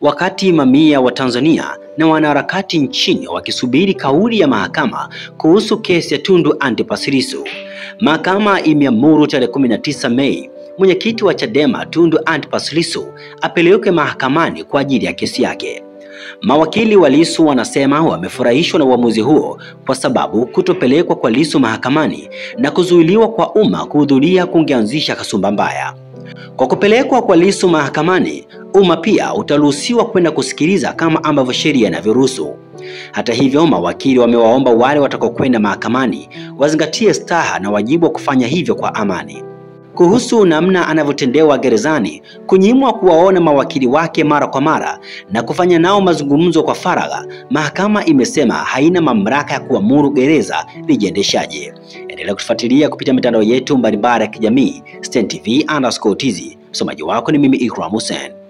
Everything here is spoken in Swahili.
Wakati mamia wa Tanzania na wanaharakati nchini wakisubiri kauli ya mahakama kuhusu kesi ya Tundu Antipas Lissu, mahakama imeamuru tarehe 19 Mei mwenyekiti wa Chadema Tundu Antipas Lissu apelekwe mahakamani kwa ajili ya kesi yake. Mawakili wa Lissu wanasema wamefurahishwa na uamuzi huo kwa sababu kutopelekwa kwa Lissu mahakamani na kuzuiliwa kwa umma kuhudhuria kungeanzisha kasumba mbaya. Kwa kupelekwa kwa Lissu mahakamani, umma pia utaruhusiwa kwenda kusikiliza kama ambavyo sheria inavyoruhusu. Hata hivyo, mawakili wamewaomba wale watakaokwenda mahakamani wazingatie staha na wajibu wa kufanya hivyo kwa amani. Kuhusu namna anavyotendewa gerezani, kunyimwa kuwaona mawakili wake mara kwa mara na kufanya nao mazungumzo kwa faragha, mahakama imesema haina mamlaka ya kuamuru gereza lijiendeshaje. Endelea kutufuatilia kupitia mitandao yetu mbalimbali ya kijamii, StanTV_TZ. Msomaji wako ni mimi Ikram Hussein.